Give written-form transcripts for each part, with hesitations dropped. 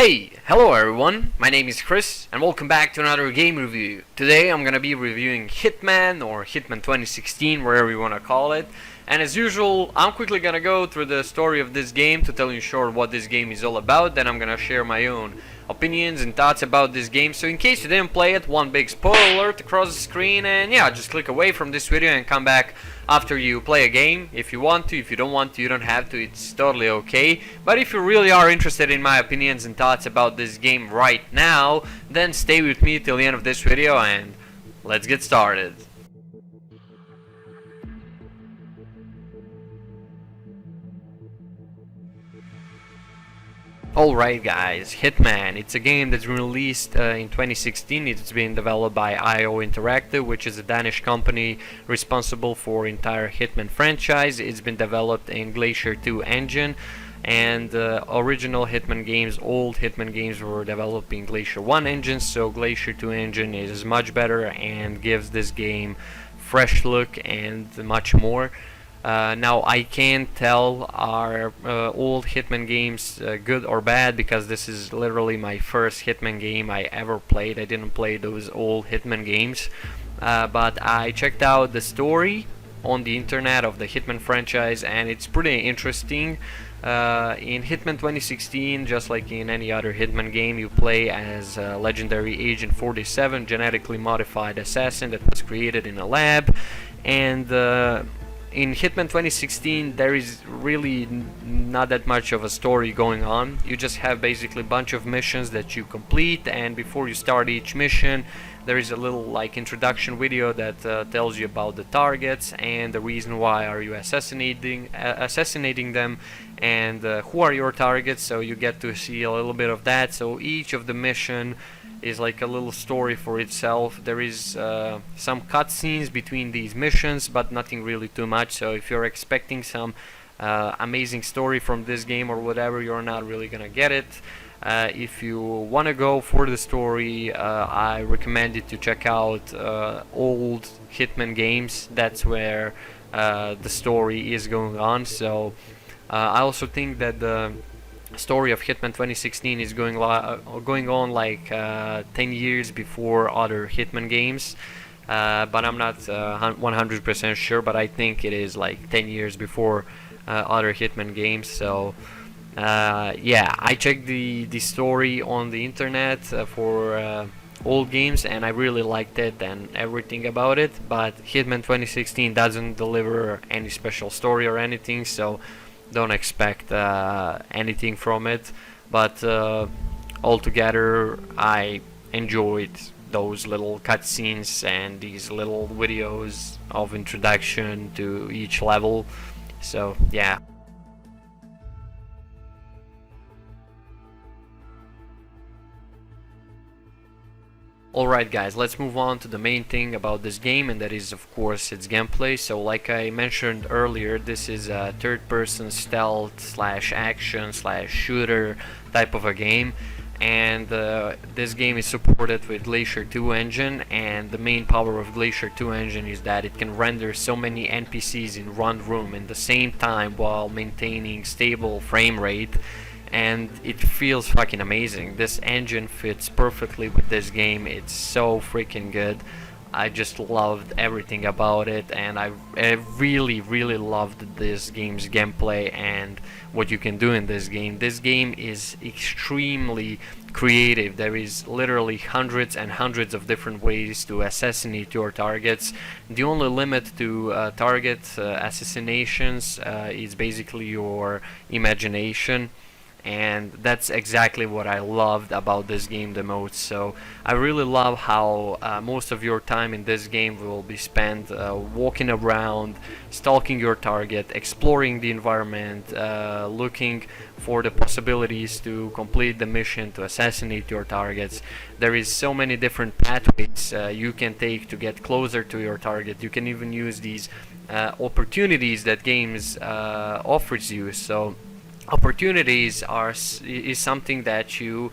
Hello everyone, my name is Chris and welcome back to another game review. Today I'm gonna be reviewing Hitman or Hitman 2016, wherever you wanna call it. And as usual, I'm quickly gonna go through the story of this game to tell you in short what this game is all about. Then I'm gonna share my own opinions and thoughts about this game. So in case you didn't play it, one big spoiler alert across the screen, and yeah, just click away from this video and come back after you play a game. If you want to, if you don't want to, you don't have to, it's totally okay. But if you really are interested in my opinions and thoughts about this game right now, then stay with me till the end of this video and let's get started. Alright guys, Hitman, it's a game that's released in 2016. It's been developed by IO Interactive, which is a Danish company responsible for entire Hitman franchise. It's been developed in Glacier 2 engine, and original Hitman games, old Hitman games, were developed in Glacier 1 engine, so Glacier 2 engine is much better and gives this game fresh look and much more. Now I can't tell are old Hitman games good or bad, because this is literally my first Hitman game I ever played. I didn't play those old Hitman games, but I checked out the story on the internet of the Hitman franchise and it's pretty interesting. In Hitman 2016, just like in any other Hitman game, you play as legendary Agent 47, genetically modified assassin that was created in a lab, and in Hitman 2016 there is really not that much of a story going on. You just have basically a bunch of missions that you complete, and before you start each mission there is a little like introduction video that tells you about the targets and the reason why are you assassinating them, and who are your targets, so you get to see a little bit of that. So each of the mission is like a little story for itself. There is some cutscenes between these missions, but nothing really too much. So if you're expecting some amazing story from this game or whatever, you're not really gonna get it. If you want to go for the story, I recommend you to check out old Hitman games. That's where the story is going on. So I also think that the story of Hitman 2016 is going on like 10 years before other Hitman games, but I'm not 100% sure, but I think it is like 10 years before other Hitman games. So yeah, I checked the story on the internet for old games and I really liked it and everything about it, but Hitman 2016 doesn't deliver any special story or anything, so don't expect anything from it. But altogether I enjoyed those little cutscenes and these little videos of introduction to each level, so yeah. Alright guys, let's move on to the main thing about this game, and that is of course its gameplay. So like I mentioned earlier, this is a third-person stealth slash action slash shooter type of a game, and this game is supported with Glacier 2 engine, and the main power of Glacier 2 engine is that it can render so many NPCs in one room at the same time while maintaining stable frame rate, and it feels fucking amazing. This engine fits perfectly with this game. It's so freaking good. I just loved everything about it, and I really loved this game's gameplay and what you can do in this game. This game is extremely creative. There is literally hundreds and hundreds of different ways to assassinate your targets. The only limit to target assassinations is basically your imagination, and that's exactly what I loved about this game the most. So I really love how most of your time in this game will be spent walking around, stalking your target, exploring the environment, looking for the possibilities to complete the mission to assassinate your targets. There is so many different pathways you can take to get closer to your target. You can even use these opportunities that games offers you. So Opportunities is something that you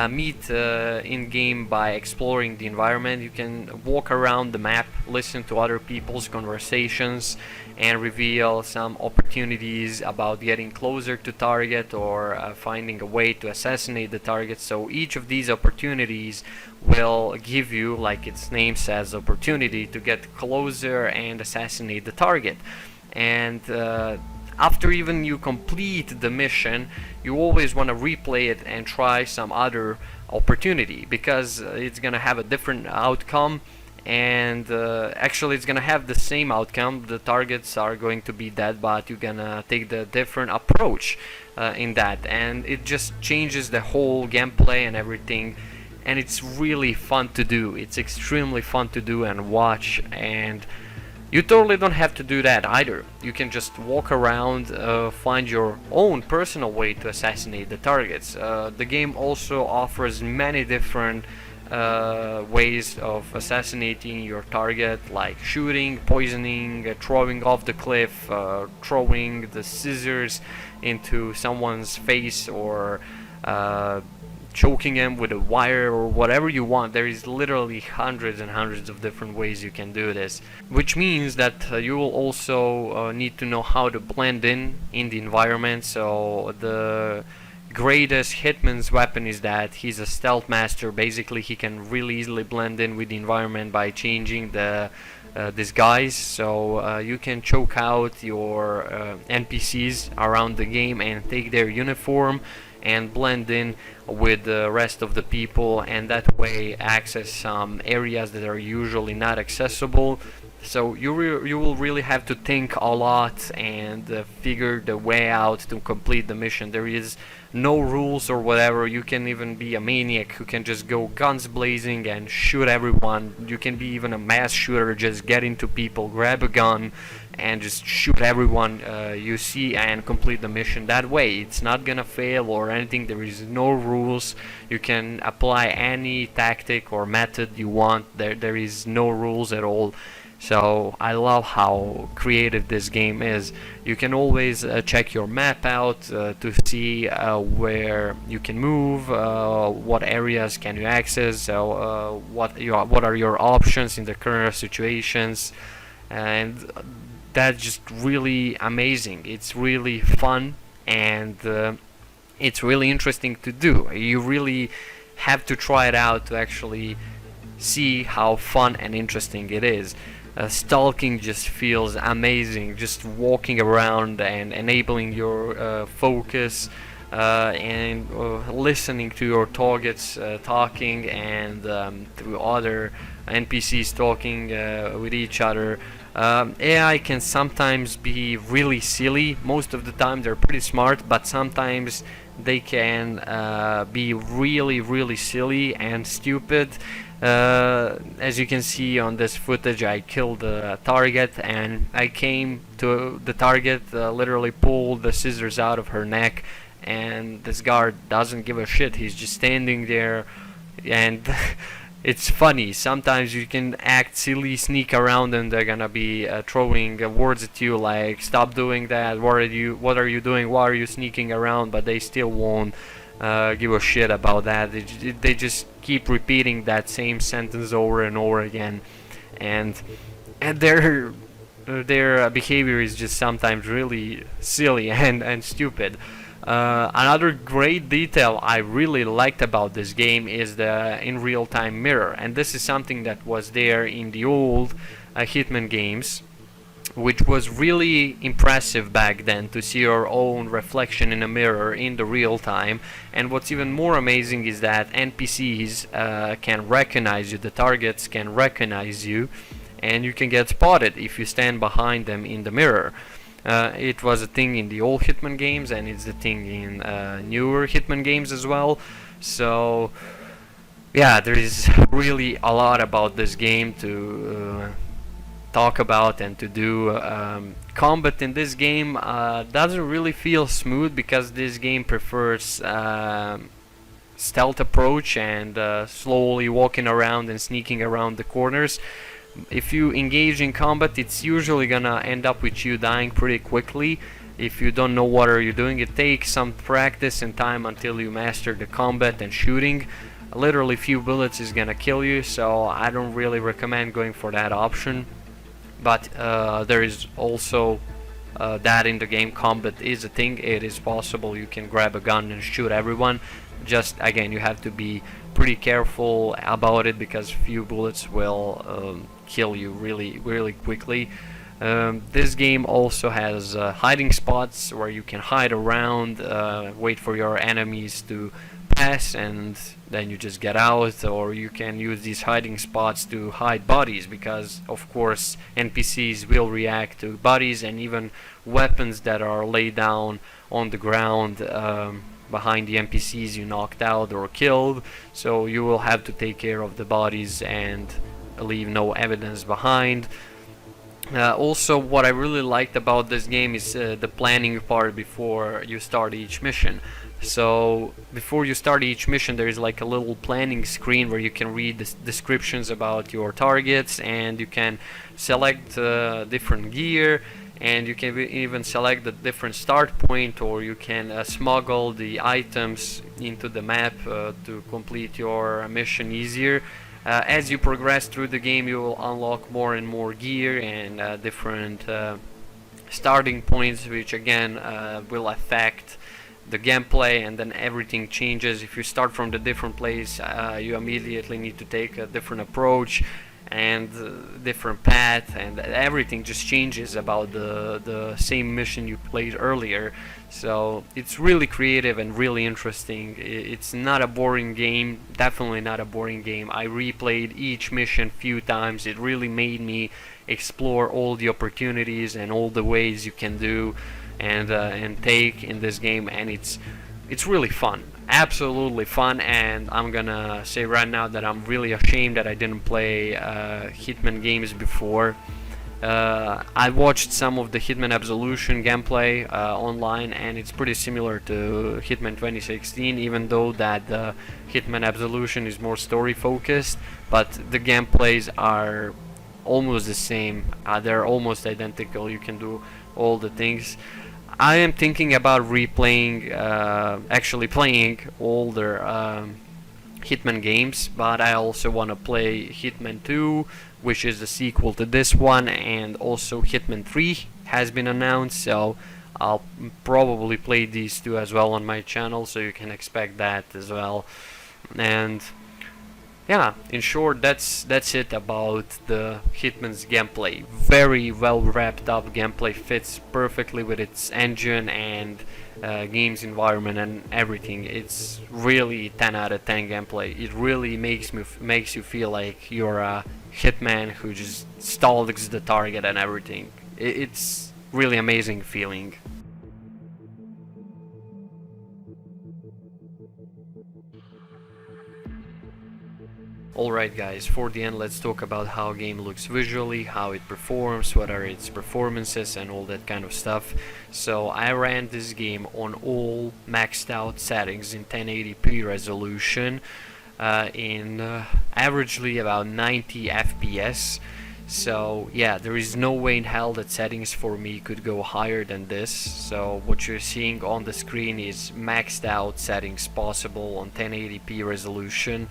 meet in game by exploring the environment. You can walk around the map, listen to other people's conversations, and reveal some opportunities about getting closer to target or finding a way to assassinate the target. So each of these opportunities will give you, like its name says, opportunity to get closer and assassinate the target. And after even you complete the mission, you always want to replay it and try some other opportunity, because it's gonna have a different outcome, and actually it's gonna have the same outcome. The targets are going to be dead, but you're gonna take the different approach in that, and it just changes the whole gameplay and everything. And it's really fun to do. It's extremely fun to do and watch, and you totally don't have to do that either. You can just walk around, find your own personal way to assassinate the targets. The game also offers many different ways of assassinating your target, like shooting, poisoning, throwing off the cliff, throwing the scissors into someone's face, or choking him with a wire, or whatever you want. There is literally hundreds and hundreds of different ways you can do this, which means that you will also need to know how to blend in the environment. So the greatest Hitman's weapon is that he's a stealth master. Basically, he can really easily blend in with the environment by changing the disguise. So you can choke out your NPCs around the game and take their uniform and blend in with the rest of the people, and that way access some areas that are usually not accessible. So you will really have to think a lot and figure the way out to complete the mission. There is no rules or whatever. You can even be a maniac who can just go guns blazing and shoot everyone. You can be even a mass shooter, just get into people, grab a gun, and just shoot everyone you see and complete the mission that way. It's not gonna fail or anything. There is no rules. You can apply any tactic or method you want. There is no rules at all. So I love how creative this game is. You can always check your map out to see where you can move, what areas can you access, what are your options in the current situations, and that's just really amazing. It's really fun, and it's really interesting to do. You really have to try it out to actually see how fun and interesting it is. Stalking just feels amazing, just walking around and enabling your focus and listening to your targets talking, and to other NPCs talking with each other. AI can sometimes be really silly. Most of the time they're pretty smart, but sometimes they can be really silly and stupid. As you can see on this footage, I killed the target, and I came to the target, literally pulled the scissors out of her neck, and this guard doesn't give a shit. He's just standing there, and it's funny. Sometimes you can act silly, sneak around, and they're gonna be throwing words at you like, "Stop doing that. What are you doing? Why are you sneaking around?" But they still won't give a shit about that. They just keep repeating that same sentence over and over again, and their behavior is just sometimes really silly and stupid. Another great detail I really liked about this game is the in real-time mirror, and this is something that was there in the old Hitman games, which was really impressive back then, to see your own reflection in a mirror in the real time. And what's even more amazing is that NPCs can recognize you, the targets can recognize you, and you can get spotted if you stand behind them in the mirror. It was a thing in the old Hitman games, and it's the thing in newer Hitman games as well. So yeah, there is really a lot about this game to talk about and to do. Combat in this game doesn't really feel smooth, because this game prefers stealth approach and slowly walking around and sneaking around the corners. If you engage in combat, it's usually gonna end up with you dying pretty quickly, If you don't know what are you doing, it takes some practice and time until you master the combat and shooting. Literally few bullets is gonna kill you, so I don't really recommend going for that option. But there is also that in the game. Combat is a thing. It is possible you can grab a gun and shoot everyone. Just again, you have to be pretty careful about it, because few bullets will kill you really quickly. This game also has hiding spots where you can hide around, wait for your enemies to pass, and then you just get out. Or you can use these hiding spots to hide bodies, because of course NPCs will react to bodies, and even weapons that are laid down on the ground behind the NPCs you knocked out or killed. So you will have to take care of the bodies and leave no evidence behind. Also, what I really liked about this game is the planning part before you start each mission. So before you start each mission, there is like a little planning screen where you can read the descriptions about your targets, and you can select different gear, and you can even select the different start point, or you can smuggle the items into the map to complete your mission easier. As you progress through the game, you will unlock more and more gear and different starting points, which again will affect the gameplay, and then everything changes. If you start from the different place, you immediately need to take a different approach and different path, and everything just changes about the same mission you played earlier. So it's really creative and really interesting. It's not a boring game, definitely not a boring game. I replayed each mission few times. It really made me explore all the opportunities and all the ways you can do and take in this game, and it's really fun, absolutely fun. And I'm gonna say right now that I'm really ashamed that I didn't play Hitman games before. I watched some of the Hitman Absolution gameplay online, and it's pretty similar to Hitman 2016, even though that Hitman Absolution is more story focused, but the gameplays are almost the same. They're almost identical. You can do all the things. I am thinking about replaying, actually playing older Hitman games, but I also want to play Hitman 2, which is the sequel to this one, and also Hitman 3 has been announced, so I'll probably play these two as well on my channel, so you can expect that as well. And yeah, in short, that's it about the Hitman's gameplay. Very well wrapped up gameplay, fits perfectly with its engine and game's environment and everything. It's really 10 out of 10 gameplay. It really makes you feel like you're a hitman who just stalks the target and everything. It's really amazing feeling. Alright guys, for the end, let's talk about how game looks visually, how it performs, what are its performances and all that kind of stuff. So I ran this game on all maxed out settings in 1080p resolution in averagely about 90 FPS. So yeah, there is no way in hell that settings for me could go higher than this. So what you're seeing on the screen is maxed out settings possible on 1080p resolution.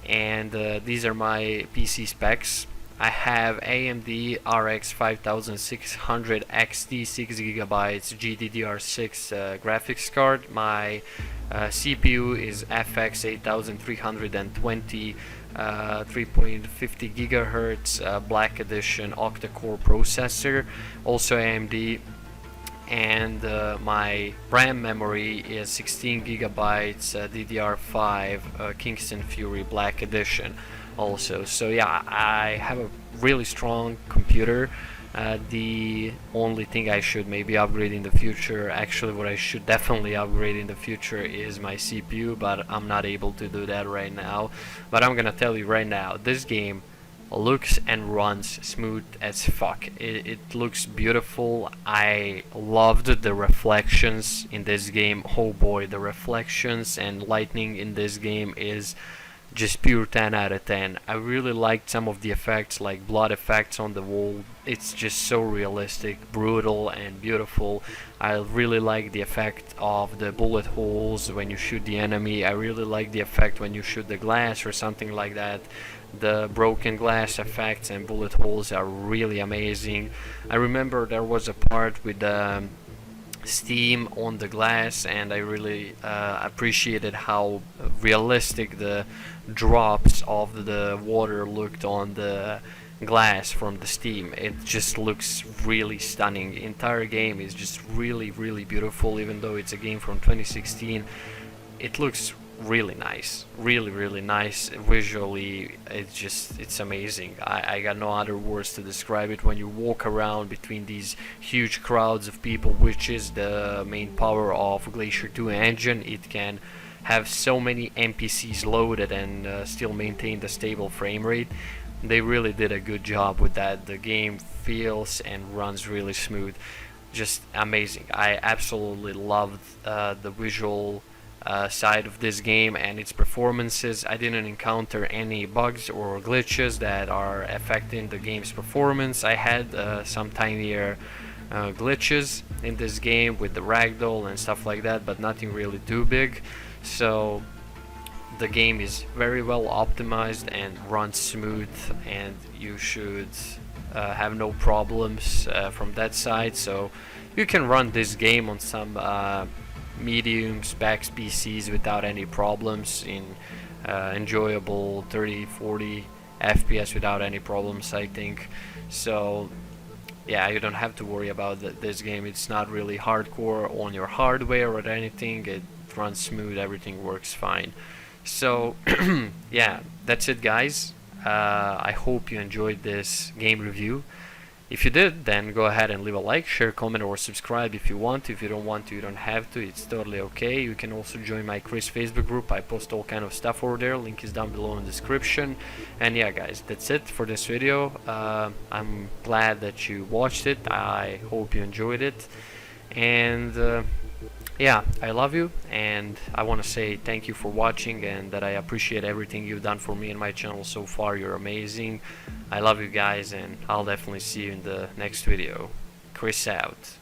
And these are my PC specs. I have AMD RX 5600 XT 6GB GDDR6 graphics card. My CPU is FX 8320 3.50 GHz Black Edition octa-core processor, also AMD. And my RAM memory is 16GB DDR5 Kingston Fury Black Edition also. So yeah, I have a really strong computer. The only thing I should maybe upgrade in the future, actually what I should definitely upgrade in the future, is my CPU, but I'm not able to do that right now. But I'm gonna tell you right now, this game looks and runs smooth as fuck. It looks beautiful. I loved the reflections in this game. Oh boy, the reflections and lighting in this game is just pure 10 out of 10. I really liked some of the effects, like blood effects on the wall. It's just so realistic, brutal, and beautiful. I really like the effect of the bullet holes when you shoot the enemy. I really like the effect when you shoot the glass or something like that. The broken glass effects and bullet holes are really amazing. I remember there was a part with steam on the glass, and I really appreciated how realistic the drops of the water looked on the glass from the steam. It just looks really stunning. Entire game is just really beautiful. Even though it's a game from 2016, it looks really nice, really nice visually. It's amazing. I got no other words to describe it. When you walk around between these huge crowds of people, which is the main power of Glacier 2 engine, it can have so many NPCs loaded and still maintain the stable frame rate. They really did a good job with that. The game feels and runs really smooth. Just amazing. I absolutely loved the visual side of this game and its performances. I didn't encounter any bugs or glitches that are affecting the game's performance. I had some tinier glitches in this game with the ragdoll and stuff like that, but nothing really too big. So the game is very well optimized and runs smooth, and you should have no problems from that side. So you can run this game on some medium specs PCs without any problems in enjoyable 30-40 FPS without any problems, I think. So yeah, you don't have to worry about this game. It's not really hardcore on your hardware or anything. It runs smooth, everything works fine. So yeah, that's it guys. I hope you enjoyed this game review. If you did, then go ahead and leave a like, share, comment, or subscribe if you want to. If you don't want to, you don't have to. It's totally okay. You can also join my Chris Facebook group. I post all kind of stuff over there. Link is down below in the description. And yeah, guys, that's it for this video. I'm glad that you watched it. I hope you enjoyed it. And yeah, I love you, and I want to say thank you for watching, and that I appreciate everything you've done for me and my channel so far. You're amazing. I love you guys, and I'll definitely see you in the next video. Chris out.